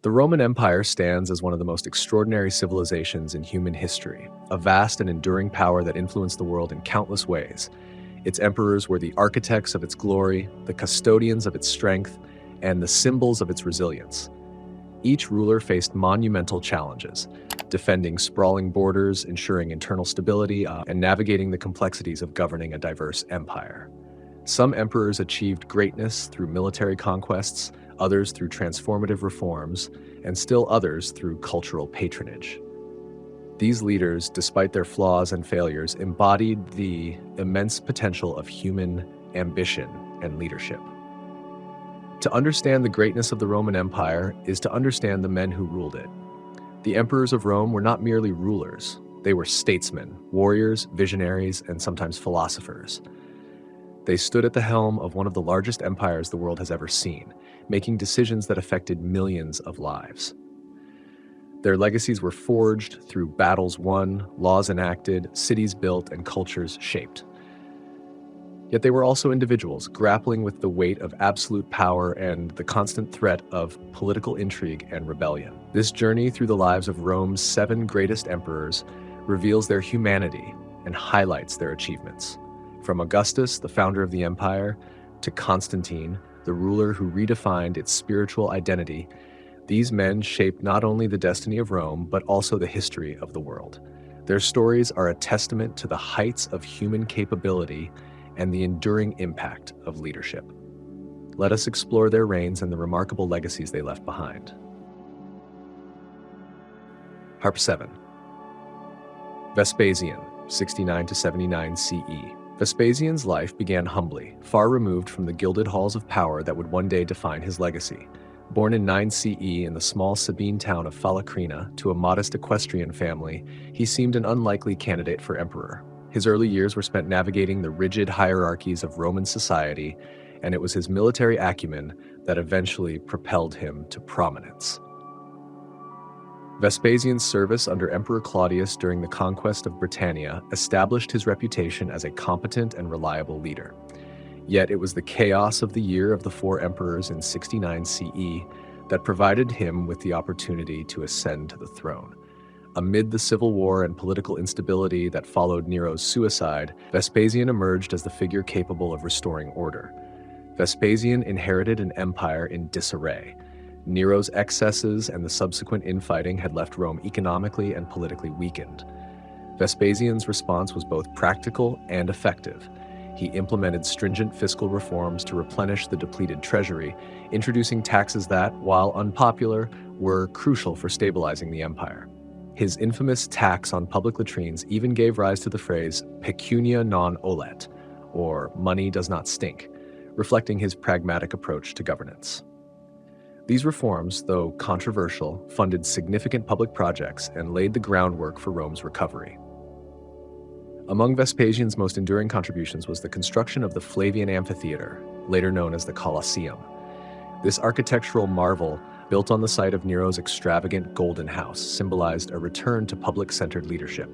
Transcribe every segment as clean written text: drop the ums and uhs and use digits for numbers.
The Roman Empire stands as one of the most extraordinary civilizations in human history, a vast and enduring power that influenced the world in countless ways. Its emperors were the architects of its glory, the custodians of its strength, and the symbols of its resilience. Each ruler faced monumental challenges, defending sprawling borders, ensuring internal stability, and navigating the complexities of governing a diverse empire. Some emperors achieved greatness through military conquests, others through transformative reforms, and still others through cultural patronage. These leaders, despite their flaws and failures, embodied the immense potential of human ambition and leadership. To understand the greatness of the Roman Empire is to understand the men who ruled it. The emperors of Rome were not merely rulers. They were statesmen, warriors, visionaries, and sometimes philosophers. They stood at the helm of one of the largest empires the world has ever seen, making decisions that affected millions of lives. Their legacies were forged through battles won, laws enacted, cities built, and cultures shaped. Yet they were also individuals grappling with the weight of absolute power and the constant threat of political intrigue and rebellion. This journey through the lives of Rome's 7 greatest emperors reveals their humanity and highlights their achievements. From Augustus, the founder of the empire, to Constantine, the ruler who redefined its spiritual identity, these men shaped not only the destiny of Rome, but also the history of the world. Their stories are a testament to the heights of human capability and the enduring impact of leadership. Let us explore their reigns and the remarkable legacies they left behind. Harp 7. Vespasian, 69 to 79 CE. Vespasian's life began humbly, far removed from the gilded halls of power that would one day define his legacy. Born in 9 CE in the small Sabine town of Phalacrina to a modest equestrian family, he seemed an unlikely candidate for emperor. His early years were spent navigating the rigid hierarchies of Roman society, and it was his military acumen that eventually propelled him to prominence. Vespasian's service under Emperor Claudius during the conquest of Britannia established his reputation as a competent and reliable leader. Yet it was the chaos of the year of the 4 emperors in 69 CE that provided him with the opportunity to ascend to the throne. Amid the civil war and political instability that followed Nero's suicide, Vespasian emerged as the figure capable of restoring order. Vespasian inherited an empire in disarray. Nero's excesses and the subsequent infighting had left Rome economically and politically weakened. Vespasian's response was both practical and effective. He implemented stringent fiscal reforms to replenish the depleted treasury, introducing taxes that, while unpopular, were crucial for stabilizing the empire. His infamous tax on public latrines even gave rise to the phrase pecunia non olet, or money does not stink, reflecting his pragmatic approach to governance. These reforms, though controversial, funded significant public projects and laid the groundwork for Rome's recovery. Among Vespasian's most enduring contributions was the construction of the Flavian Amphitheater, later known as the Colosseum. This architectural marvel, built on the site of Nero's extravagant Golden House, symbolized a return to public-centered leadership.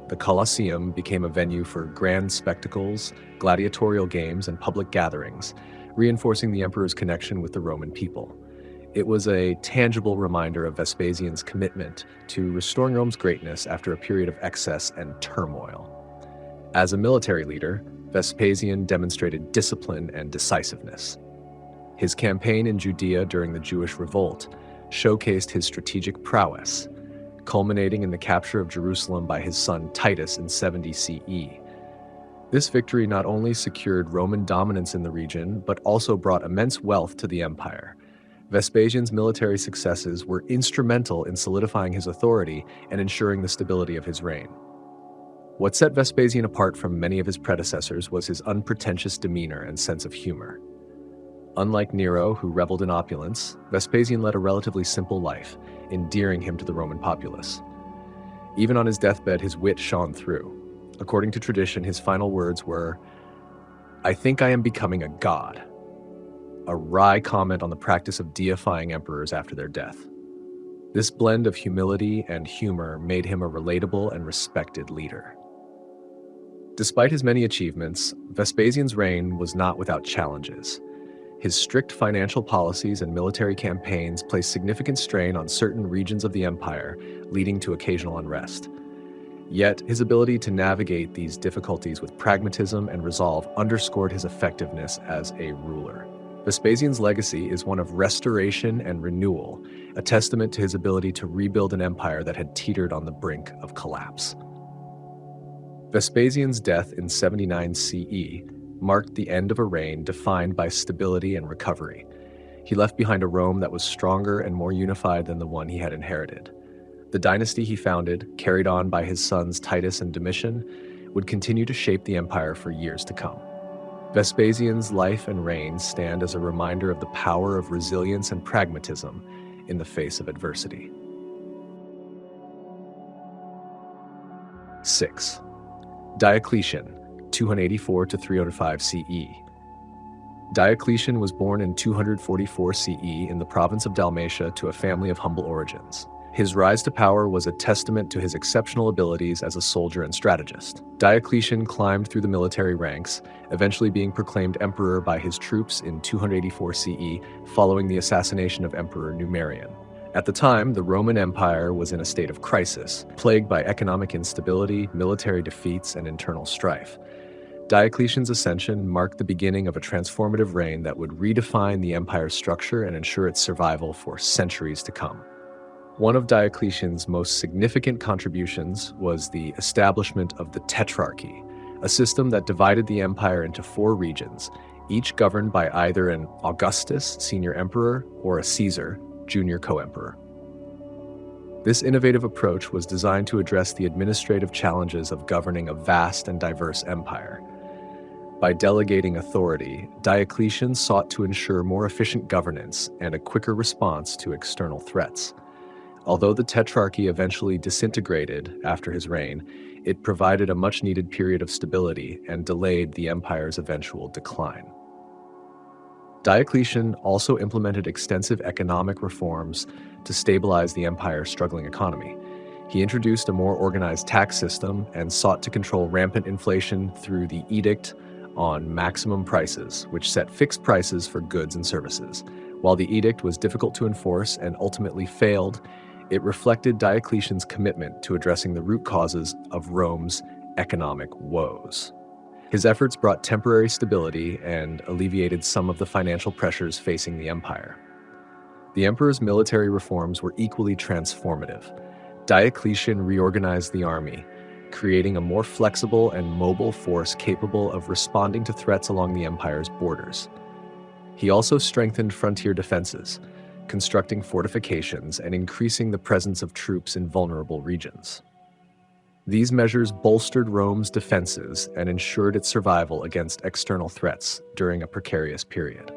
The Colosseum became a venue for grand spectacles, gladiatorial games, and public gatherings, reinforcing the emperor's connection with the Roman people. It was a tangible reminder of Vespasian's commitment to restoring Rome's greatness after a period of excess and turmoil. As a military leader, Vespasian demonstrated discipline and decisiveness. His campaign in Judea during the Jewish revolt showcased his strategic prowess, culminating in the capture of Jerusalem by his son Titus in 70 CE. This victory not only secured Roman dominance in the region, but also brought immense wealth to the empire. Vespasian's military successes were instrumental in solidifying his authority and ensuring the stability of his reign. What set Vespasian apart from many of his predecessors was his unpretentious demeanor and sense of humor. Unlike Nero, who reveled in opulence, Vespasian led a relatively simple life, endearing him to the Roman populace. Even on his deathbed, his wit shone through. According to tradition, his final words were, "I think I am becoming a god," a wry comment on the practice of deifying emperors after their death. This blend of humility and humor made him a relatable and respected leader. Despite his many achievements, Vespasian's reign was not without challenges. His strict financial policies and military campaigns placed significant strain on certain regions of the empire, leading to occasional unrest. Yet, his ability to navigate these difficulties with pragmatism and resolve underscored his effectiveness as a ruler. Vespasian's legacy is one of restoration and renewal, a testament to his ability to rebuild an empire that had teetered on the brink of collapse. Vespasian's death in 79 CE marked the end of a reign defined by stability and recovery. He left behind a Rome that was stronger and more unified than the one he had inherited. The dynasty he founded, carried on by his sons Titus and Domitian, would continue to shape the empire for years to come. Vespasian's life and reign stand as a reminder of the power of resilience and pragmatism in the face of adversity. 6. Diocletian, 284 to 305 CE. Diocletian was born in 244 CE in the province of Dalmatia to a family of humble origins. His rise to power was a testament to his exceptional abilities as a soldier and strategist. Diocletian climbed through the military ranks, eventually being proclaimed emperor by his troops in 284 CE following the assassination of Emperor Numerian. At the time, the Roman Empire was in a state of crisis, plagued by economic instability, military defeats, and internal strife. Diocletian's ascension marked the beginning of a transformative reign that would redefine the empire's structure and ensure its survival for centuries to come. One of Diocletian's most significant contributions was the establishment of the Tetrarchy, a system that divided the empire into 4 regions, each governed by either an Augustus, senior emperor, or a Caesar, junior co-emperor. This innovative approach was designed to address the administrative challenges of governing a vast and diverse empire. By delegating authority, Diocletian sought to ensure more efficient governance and a quicker response to external threats. Although the Tetrarchy eventually disintegrated after his reign, it provided a much-needed period of stability and delayed the empire's eventual decline. Diocletian also implemented extensive economic reforms to stabilize the empire's struggling economy. He introduced a more organized tax system and sought to control rampant inflation through the Edict on Maximum Prices, which set fixed prices for goods and services. While the edict was difficult to enforce and ultimately failed, it reflected Diocletian's commitment to addressing the root causes of Rome's economic woes. His efforts brought temporary stability and alleviated some of the financial pressures facing the empire. The emperor's military reforms were equally transformative. Diocletian reorganized the army, creating a more flexible and mobile force capable of responding to threats along the empire's borders. He also strengthened frontier defenses, constructing fortifications and increasing the presence of troops in vulnerable regions. These measures bolstered Rome's defenses and ensured its survival against external threats during a precarious period.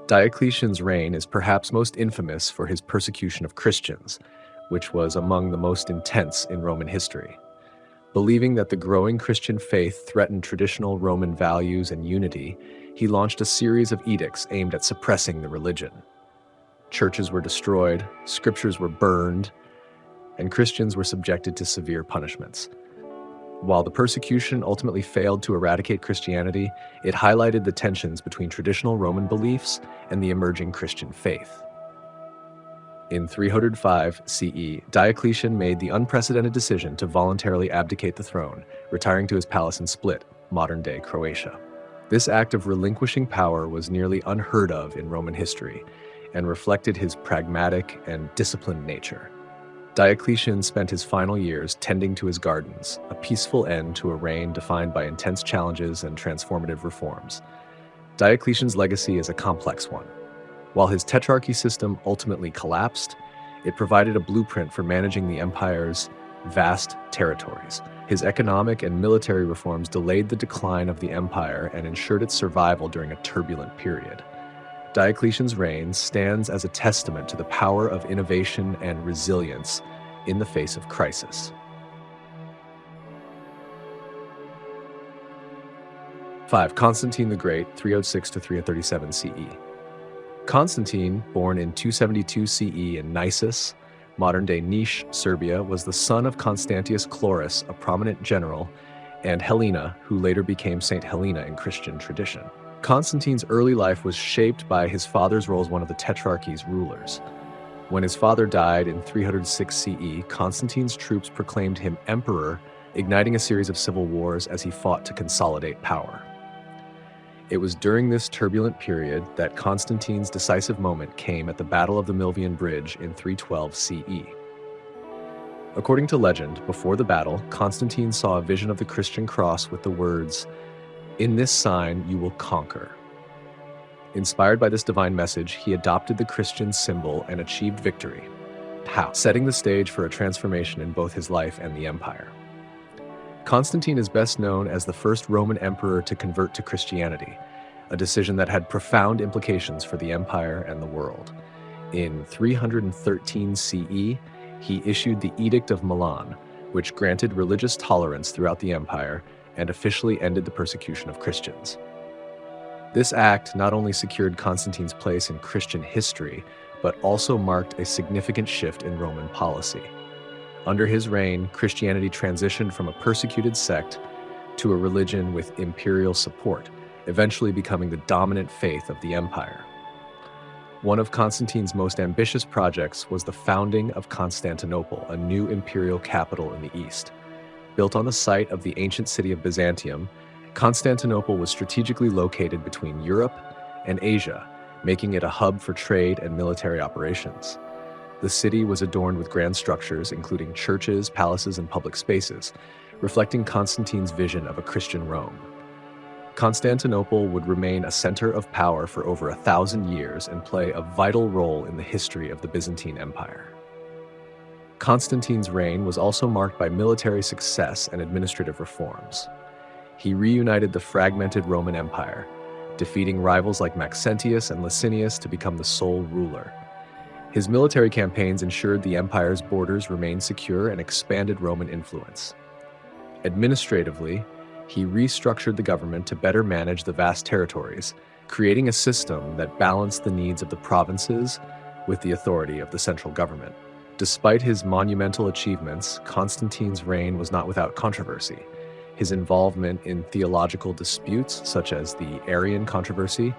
Diocletian's reign is perhaps most infamous for his persecution of Christians, which was among the most intense in Roman history. Believing that the growing Christian faith threatened traditional Roman values and unity, he launched a series of edicts aimed at suppressing the religion. Churches were destroyed, scriptures were burned, and Christians were subjected to severe punishments. While the persecution ultimately failed to eradicate Christianity, it highlighted the tensions between traditional Roman beliefs and the emerging Christian faith. In 305 CE, Diocletian made the unprecedented decision to voluntarily abdicate the throne, retiring to his palace in Split, modern-day Croatia. This act of relinquishing power was nearly unheard of in Roman history and reflected his pragmatic and disciplined nature. Diocletian spent his final years tending to his gardens, a peaceful end to a reign defined by intense challenges and transformative reforms. Diocletian's legacy is a complex one. While his tetrarchy system ultimately collapsed, it provided a blueprint for managing the empire's vast territories. His economic and military reforms delayed the decline of the empire and ensured its survival during a turbulent period. Diocletian's reign stands as a testament to the power of innovation and resilience in the face of crisis. 5. Constantine the Great, 306 to 337 CE. Constantine, born in 272 CE in Nisus, modern-day Niš, Serbia, was the son of Constantius Chlorus, a prominent general, and Helena, who later became Saint Helena in Christian tradition. Constantine's early life was shaped by his father's role as one of the Tetrarchy's rulers. When his father died in 306 CE, Constantine's troops proclaimed him emperor, igniting a series of civil wars as he fought to consolidate power. It was during this turbulent period that Constantine's decisive moment came at the Battle of the Milvian Bridge in 312 CE. According to legend, before the battle, Constantine saw a vision of the Christian cross with the words, "In this sign you will conquer." Inspired by this divine message, he adopted the Christian symbol and achieved victory, setting the stage for a transformation in both his life and the empire. Constantine is best known as the first Roman emperor to convert to Christianity, a decision that had profound implications for the empire and the world. In 313 CE, he issued the Edict of Milan, which granted religious tolerance throughout the empire and officially ended the persecution of Christians. This act not only secured Constantine's place in Christian history, but also marked a significant shift in Roman policy. Under his reign, Christianity transitioned from a persecuted sect to a religion with imperial support, eventually becoming the dominant faith of the empire. One of Constantine's most ambitious projects was the founding of Constantinople, a new imperial capital in the east. Built on the site of the ancient city of Byzantium, Constantinople was strategically located between Europe and Asia, making it a hub for trade and military operations. The city was adorned with grand structures, including churches, palaces, and public spaces, reflecting Constantine's vision of a Christian Rome. Constantinople would remain a center of power for over 1,000 years and play a vital role in the history of the Byzantine Empire. Constantine's reign was also marked by military success and administrative reforms. He reunited the fragmented Roman Empire, defeating rivals like Maxentius and Licinius to become the sole ruler. His military campaigns ensured the empire's borders remained secure and expanded Roman influence. Administratively, he restructured the government to better manage the vast territories, creating a system that balanced the needs of the provinces with the authority of the central government. Despite his monumental achievements, Constantine's reign was not without controversy. His involvement in theological disputes, such as the Arian controversy,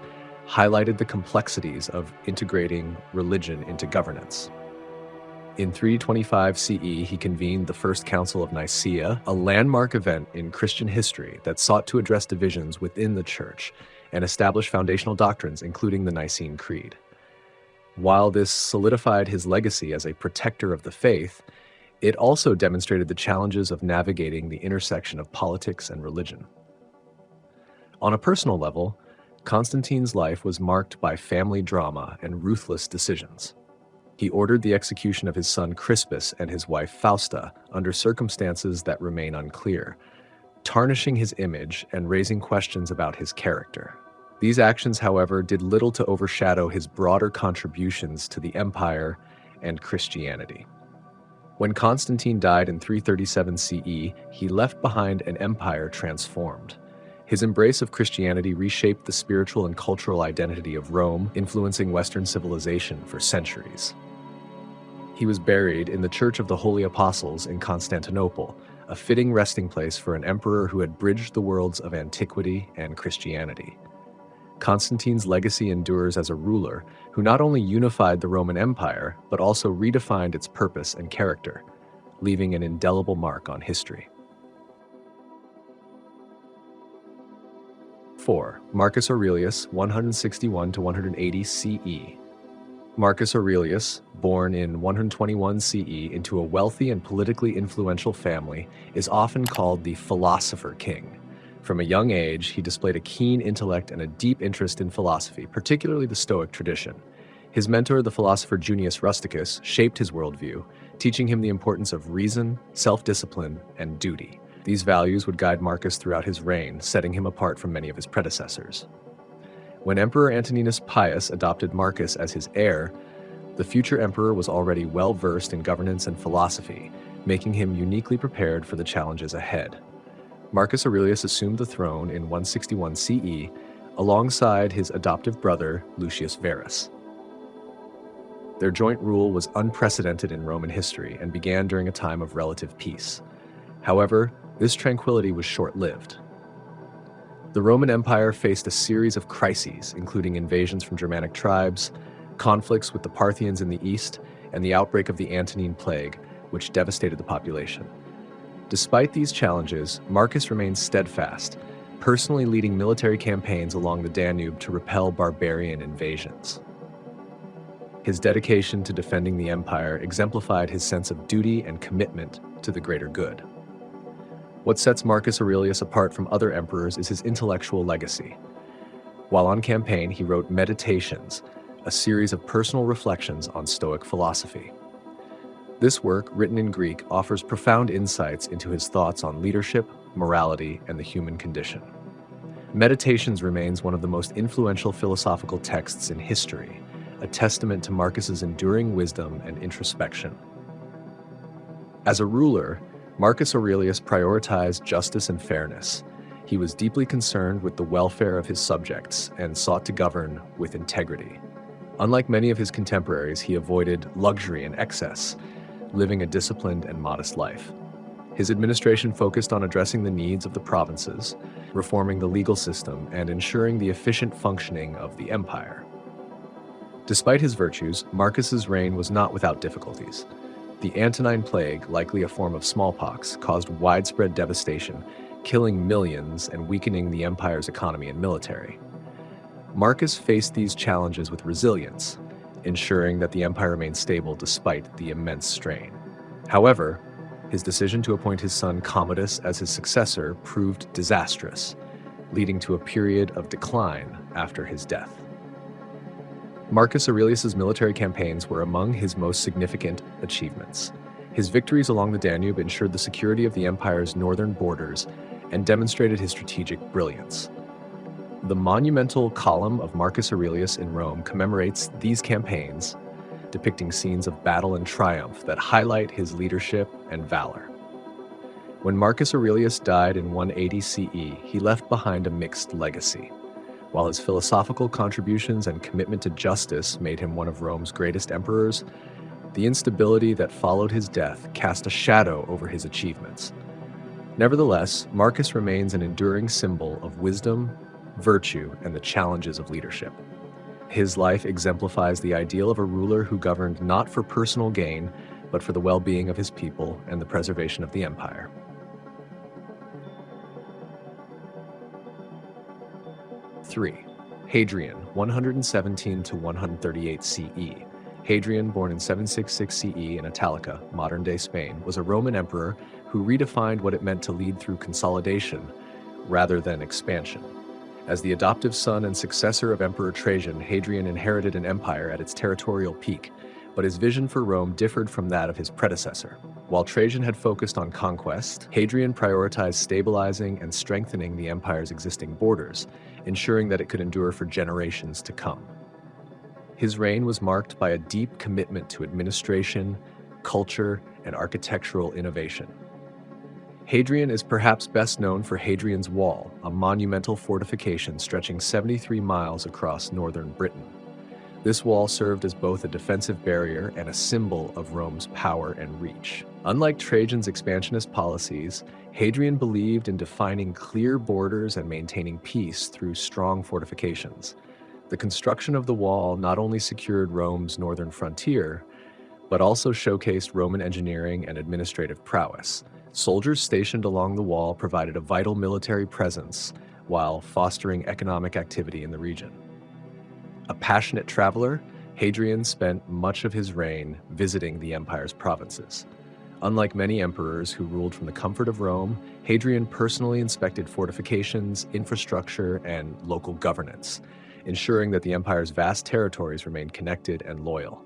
highlighted the complexities of integrating religion into governance. In 325 CE, he convened the First Council of Nicaea, a landmark event in Christian history that sought to address divisions within the Church and establish foundational doctrines, including the Nicene Creed. While this solidified his legacy as a protector of the faith, it also demonstrated the challenges of navigating the intersection of politics and religion. On a personal level, Constantine's life was marked by family drama and ruthless decisions. He ordered the execution of his son Crispus and his wife Fausta under circumstances that remain unclear, tarnishing his image and raising questions about his character. These actions, however, did little to overshadow his broader contributions to the empire and Christianity. When Constantine died in 337 CE, he left behind an empire transformed. His embrace of Christianity reshaped the spiritual and cultural identity of Rome, influencing Western civilization for centuries. He was buried in the Church of the Holy Apostles in Constantinople, a fitting resting place for an emperor who had bridged the worlds of antiquity and Christianity. Constantine's legacy endures as a ruler who not only unified the Roman Empire, but also redefined its purpose and character, leaving an indelible mark on history. 4. Marcus Aurelius, 161 to 180 CE. Marcus Aurelius, born in 121 CE into a wealthy and politically influential family, is often called the Philosopher King. From a young age, he displayed a keen intellect and a deep interest in philosophy, particularly the Stoic tradition. His mentor, the philosopher Junius Rusticus, shaped his worldview, teaching him the importance of reason, self-discipline, and duty. These values would guide Marcus throughout his reign, setting him apart from many of his predecessors. When Emperor Antoninus Pius adopted Marcus as his heir, the future emperor was already well-versed in governance and philosophy, making him uniquely prepared for the challenges ahead. Marcus Aurelius assumed the throne in 161 CE alongside his adoptive brother, Lucius Verus. Their joint rule was unprecedented in Roman history and began during a time of relative peace. However, this tranquility was short-lived. The Roman Empire faced a series of crises, including invasions from Germanic tribes, conflicts with the Parthians in the east, and the outbreak of the Antonine Plague, which devastated the population. Despite these challenges, Marcus remained steadfast, personally leading military campaigns along the Danube to repel barbarian invasions. His dedication to defending the empire exemplified his sense of duty and commitment to the greater good. What sets Marcus Aurelius apart from other emperors is his intellectual legacy. While on campaign, he wrote Meditations, a series of personal reflections on Stoic philosophy. This work, written in Greek, offers profound insights into his thoughts on leadership, morality, and the human condition. Meditations remains one of the most influential philosophical texts in history, a testament to Marcus's enduring wisdom and introspection. As a ruler, Marcus Aurelius prioritized justice and fairness. He was deeply concerned with the welfare of his subjects and sought to govern with integrity. Unlike many of his contemporaries, he avoided luxury and excess, living a disciplined and modest life. His administration focused on addressing the needs of the provinces, reforming the legal system, and ensuring the efficient functioning of the empire. Despite his virtues, Marcus's reign was not without difficulties. The Antonine Plague, likely a form of smallpox, caused widespread devastation, killing millions and weakening the empire's economy and military. Marcus faced these challenges with resilience, ensuring that the empire remained stable despite the immense strain. However, his decision to appoint his son Commodus as his successor proved disastrous, leading to a period of decline after his death. Marcus Aurelius's military campaigns were among his most significant achievements. His victories along the Danube ensured the security of the empire's northern borders and demonstrated his strategic brilliance. The monumental column of Marcus Aurelius in Rome commemorates these campaigns, depicting scenes of battle and triumph that highlight his leadership and valor. When Marcus Aurelius died in 180 CE, he left behind a mixed legacy. While his philosophical contributions and commitment to justice made him one of Rome's greatest emperors, the instability that followed his death cast a shadow over his achievements. Nevertheless, Marcus remains an enduring symbol of wisdom, virtue, and the challenges of leadership. His life exemplifies the ideal of a ruler who governed not for personal gain, but for the well-being of his people and the preservation of the empire. Three, Hadrian, 117 to 138 CE. Hadrian, born in 766 CE in Italica, modern-day Spain, was a Roman emperor who redefined what it meant to lead through consolidation rather than expansion. As the adoptive son and successor of Emperor Trajan, Hadrian inherited an empire at its territorial peak, but his vision for Rome differed from that of his predecessor. While Trajan had focused on conquest, Hadrian prioritized stabilizing and strengthening the empire's existing borders, ensuring that it could endure for generations to come. His reign was marked by a deep commitment to administration, culture, and architectural innovation. Hadrian is perhaps best known for Hadrian's Wall, a monumental fortification stretching 73 miles across northern Britain. This wall served as both a defensive barrier and a symbol of Rome's power and reach. Unlike Trajan's expansionist policies, Hadrian believed in defining clear borders and maintaining peace through strong fortifications. The construction of the wall not only secured Rome's northern frontier, but also showcased Roman engineering and administrative prowess. Soldiers stationed along the wall provided a vital military presence while fostering economic activity in the region. A passionate traveler, Hadrian spent much of his reign visiting the empire's provinces. Unlike many emperors who ruled from the comfort of Rome, Hadrian personally inspected fortifications, infrastructure, and local governance, ensuring that the empire's vast territories remained connected and loyal.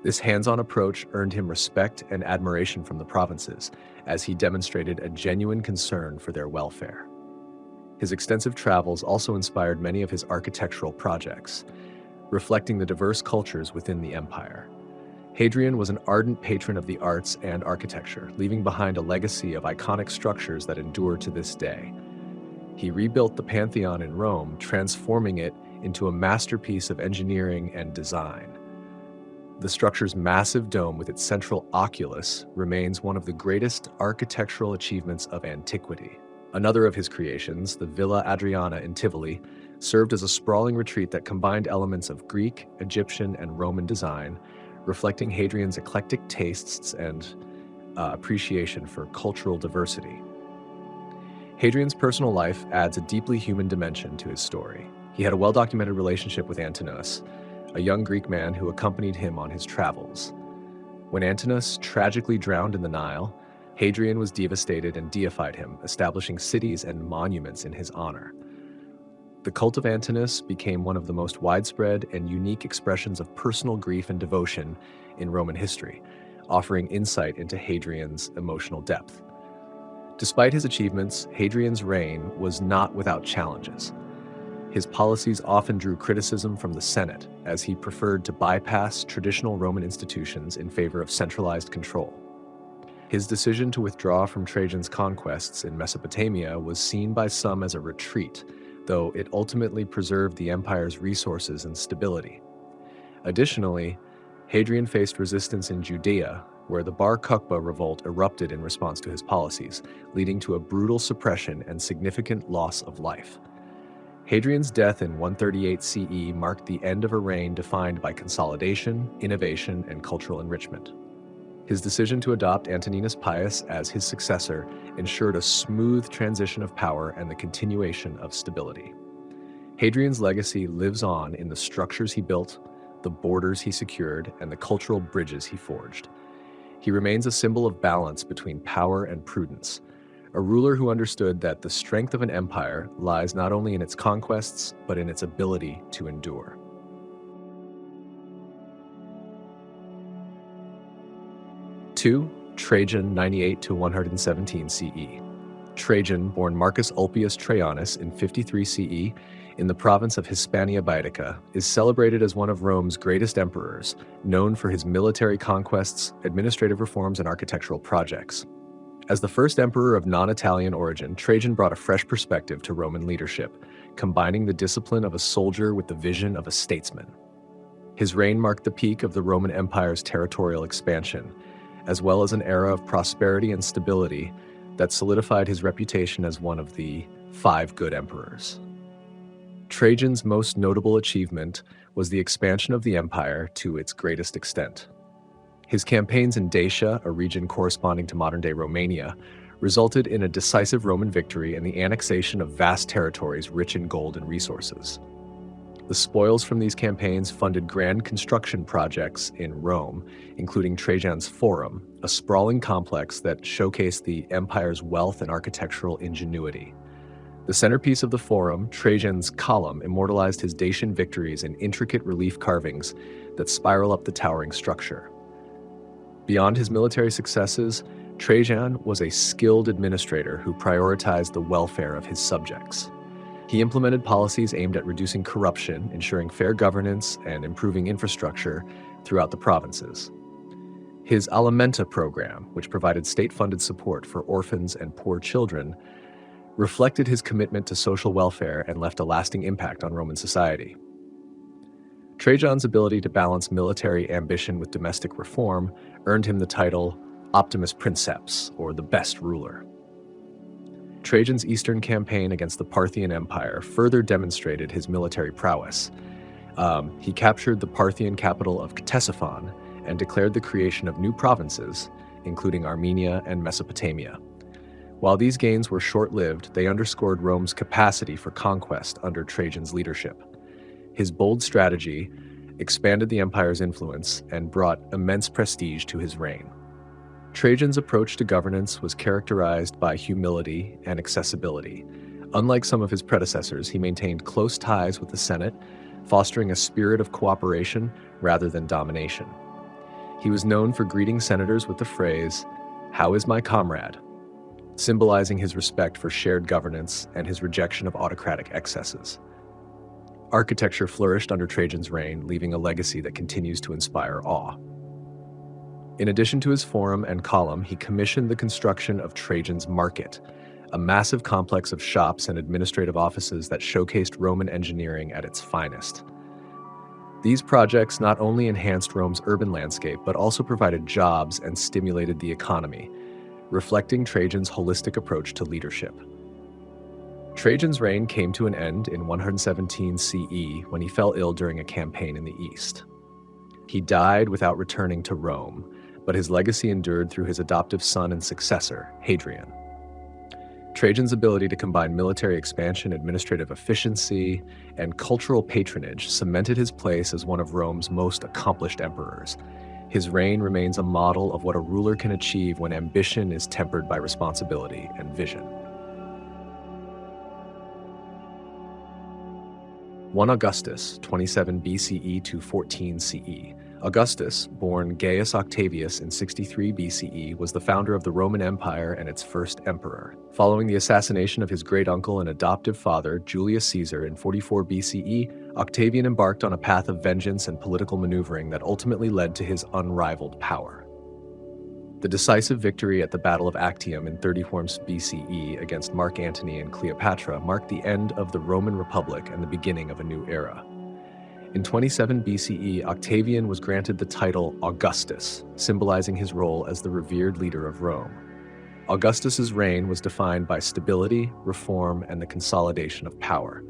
This hands-on approach earned him respect and admiration from the provinces, as he demonstrated a genuine concern for their welfare. His extensive travels also inspired many of his architectural projects, reflecting the diverse cultures within the empire. Hadrian was an ardent patron of the arts and architecture, leaving behind a legacy of iconic structures that endure to this day. He rebuilt the Pantheon in Rome, transforming it into a masterpiece of engineering and design. The structure's massive dome with its central oculus remains one of the greatest architectural achievements of antiquity. Another of his creations, the Villa Adriana in Tivoli, served as a sprawling retreat that combined elements of Greek, Egyptian, and Roman design, reflecting Hadrian's eclectic tastes and appreciation for cultural diversity. Hadrian's personal life adds a deeply human dimension to his story. He had a well-documented relationship with Antinous, a young Greek man who accompanied him on his travels. When Antinous tragically drowned in the Nile, Hadrian was devastated and deified him, establishing cities and monuments in his honor. The cult of Antinous became one of the most widespread and unique expressions of personal grief and devotion in Roman history, offering insight into Hadrian's emotional depth. Despite his achievements, Hadrian's reign was not without challenges. His policies often drew criticism from the Senate, as he preferred to bypass traditional Roman institutions in favor of centralized control. His decision to withdraw from Trajan's conquests in Mesopotamia was seen by some as a retreat, though it ultimately preserved the empire's resources and stability. Additionally, Hadrian faced resistance in Judea, where the Bar Kokhba revolt erupted in response to his policies, leading to a brutal suppression and significant loss of life. Hadrian's death in 138 CE marked the end of a reign defined by consolidation, innovation, and cultural enrichment. His decision to adopt Antoninus Pius as his successor ensured a smooth transition of power and the continuation of stability. Hadrian's legacy lives on in the structures he built, the borders he secured, and the cultural bridges he forged. He remains a symbol of balance between power and prudence, a ruler who understood that the strength of an empire lies not only in its conquests, but in its ability to endure. Trajan 98 to 117 CE. Trajan, born Marcus Ulpius Traianus in 53 CE in the province of Hispania Baetica, is celebrated as one of Rome's greatest emperors, known for his military conquests, administrative reforms, and architectural projects. As the first emperor of non-Italian origin, Trajan brought a fresh perspective to Roman leadership, combining the discipline of a soldier with the vision of a statesman. His reign marked the peak of the Roman Empire's territorial expansion, as well as an era of prosperity and stability that solidified his reputation as one of the 5 good emperors. Trajan's most notable achievement was the expansion of the empire to its greatest extent. His campaigns in Dacia, a region corresponding to modern-day Romania, resulted in a decisive Roman victory and the annexation of vast territories rich in gold and resources. The spoils from these campaigns funded grand construction projects in Rome, including Trajan's Forum, a sprawling complex that showcased the empire's wealth and architectural ingenuity. The centerpiece of the Forum, Trajan's Column, immortalized his Dacian victories in intricate relief carvings that spiral up the towering structure. Beyond his military successes, Trajan was a skilled administrator who prioritized the welfare of his subjects. He implemented policies aimed at reducing corruption, ensuring fair governance, and improving infrastructure throughout the provinces. His Alimenta program, which provided state-funded support for orphans and poor children, reflected his commitment to social welfare and left a lasting impact on Roman society. Trajan's ability to balance military ambition with domestic reform earned him the title Optimus Princeps, or the best ruler. Trajan's eastern campaign against the Parthian Empire further demonstrated his military prowess. He captured the Parthian capital of Ctesiphon and declared the creation of new provinces, including Armenia and Mesopotamia. While these gains were short-lived, they underscored Rome's capacity for conquest under Trajan's leadership. His bold strategy expanded the empire's influence and brought immense prestige to his reign. Trajan's approach to governance was characterized by humility and accessibility. Unlike some of his predecessors, he maintained close ties with the Senate, fostering a spirit of cooperation rather than domination. He was known for greeting senators with the phrase, "How is my comrade?" symbolizing his respect for shared governance and his rejection of autocratic excesses. Architecture flourished under Trajan's reign, leaving a legacy that continues to inspire awe. In addition to his Forum and Column, he commissioned the construction of Trajan's Market, a massive complex of shops and administrative offices that showcased Roman engineering at its finest. These projects not only enhanced Rome's urban landscape, but also provided jobs and stimulated the economy, reflecting Trajan's holistic approach to leadership. Trajan's reign came to an end in 117 CE when he fell ill during a campaign in the east. He died without returning to Rome, but his legacy endured through his adoptive son and successor, Hadrian. Trajan's ability to combine military expansion, administrative efficiency, and cultural patronage cemented his place as one of Rome's most accomplished emperors. His reign remains a model of what a ruler can achieve when ambition is tempered by responsibility and vision. 1 Augustus, 27 BCE to 14 CE. Augustus, born Gaius Octavius in 63 BCE, was the founder of the Roman Empire and its first emperor. Following the assassination of his great-uncle and adoptive father, Julius Caesar, in 44 BCE, Octavian embarked on a path of vengeance and political maneuvering that ultimately led to his unrivaled power. The decisive victory at the Battle of Actium in 34 BCE against Mark Antony and Cleopatra marked the end of the Roman Republic and the beginning of a new era. In 27 BCE, Octavian was granted the title Augustus, symbolizing his role as the revered leader of Rome. Augustus's reign was defined by stability, reform, and the consolidation of power.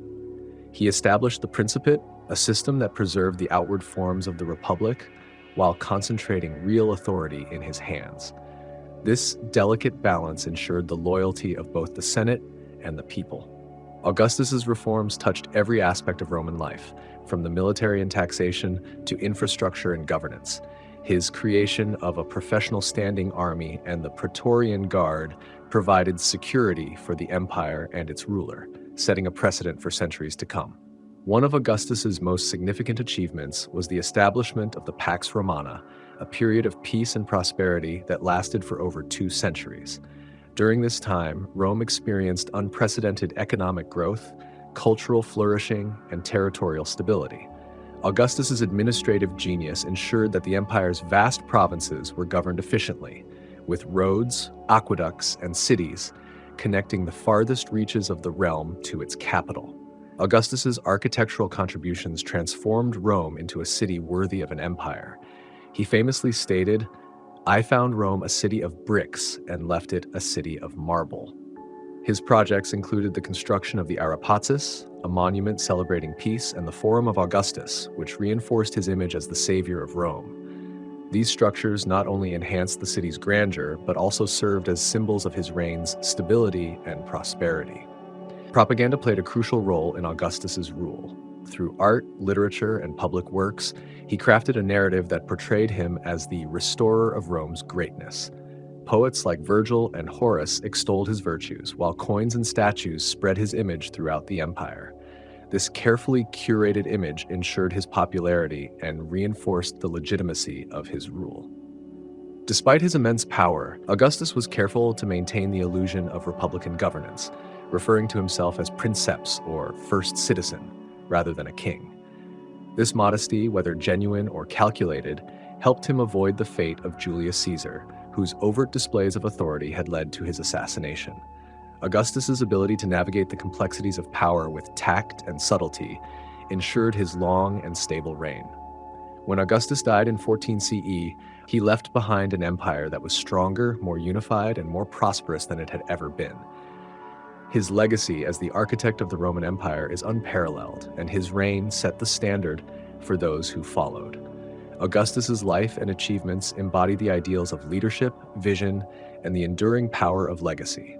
He established the Principate, a system that preserved the outward forms of the Republic while concentrating real authority in his hands. This delicate balance ensured the loyalty of both the Senate and the people. Augustus's reforms touched every aspect of Roman life, from the military and taxation to infrastructure and governance. His creation of a professional standing army and the Praetorian Guard provided security for the empire and its ruler, setting a precedent for centuries to come. One of Augustus's most significant achievements was the establishment of the Pax Romana, a period of peace and prosperity that lasted for over 2 centuries. During this time, Rome experienced unprecedented economic growth, cultural flourishing, and territorial stability. Augustus's administrative genius ensured that the empire's vast provinces were governed efficiently, with roads, aqueducts, and cities connecting the farthest reaches of the realm to its capital. Augustus's architectural contributions transformed Rome into a city worthy of an empire. He famously stated, "I found Rome a city of bricks and left it a city of marble." His projects included the construction of the Arapatzis, a monument celebrating peace, and the Forum of Augustus, which reinforced his image as the savior of Rome. These structures not only enhanced the city's grandeur, but also served as symbols of his reign's stability and prosperity. Propaganda played a crucial role in Augustus's rule. Through art, literature, and public works, he crafted a narrative that portrayed him as the restorer of Rome's greatness. Poets like Virgil and Horace extolled his virtues, while coins and statues spread his image throughout the empire. This carefully curated image ensured his popularity and reinforced the legitimacy of his rule. Despite his immense power, Augustus was careful to maintain the illusion of republican governance, referring to himself as princeps, or first citizen, rather than a king. This modesty, whether genuine or calculated, helped him avoid the fate of Julius Caesar, whose overt displays of authority had led to his assassination. Augustus's ability to navigate the complexities of power with tact and subtlety ensured his long and stable reign. When Augustus died in 14 CE, he left behind an empire that was stronger, more unified, and more prosperous than it had ever been. His legacy as the architect of the Roman Empire is unparalleled, and his reign set the standard for those who followed. Augustus's life and achievements embody the ideals of leadership, vision, and the enduring power of legacy.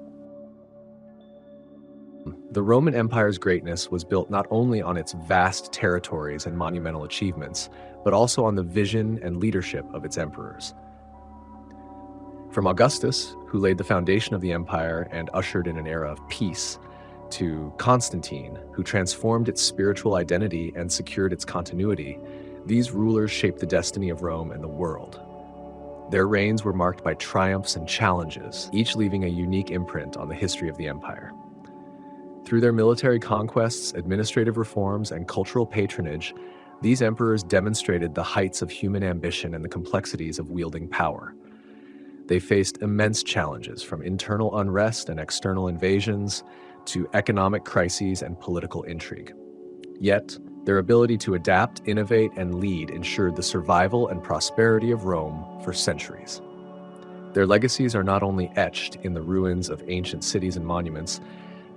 The Roman Empire's greatness was built not only on its vast territories and monumental achievements, but also on the vision and leadership of its emperors. From Augustus, who laid the foundation of the empire and ushered in an era of peace, to Constantine, who transformed its spiritual identity and secured its continuity, these rulers shaped the destiny of Rome and the world. Their reigns were marked by triumphs and challenges, each leaving a unique imprint on the history of the empire. Through their military conquests, administrative reforms, and cultural patronage, these emperors demonstrated the heights of human ambition and the complexities of wielding power. They faced immense challenges, from internal unrest and external invasions to economic crises and political intrigue. Yet, their ability to adapt, innovate, and lead ensured the survival and prosperity of Rome for centuries. Their legacies are not only etched in the ruins of ancient cities and monuments,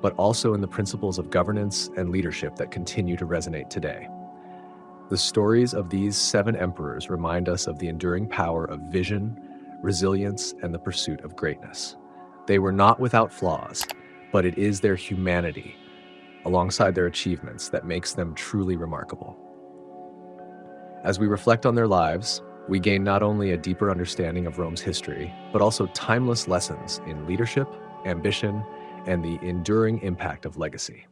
but also in the principles of governance and leadership that continue to resonate today. The stories of these 7 emperors remind us of the enduring power of vision, resilience, and the pursuit of greatness. They were not without flaws, but it is their humanity, alongside their achievements, that makes them truly remarkable. As we reflect on their lives, we gain not only a deeper understanding of Rome's history, but also timeless lessons in leadership, ambition, and the enduring impact of legacy.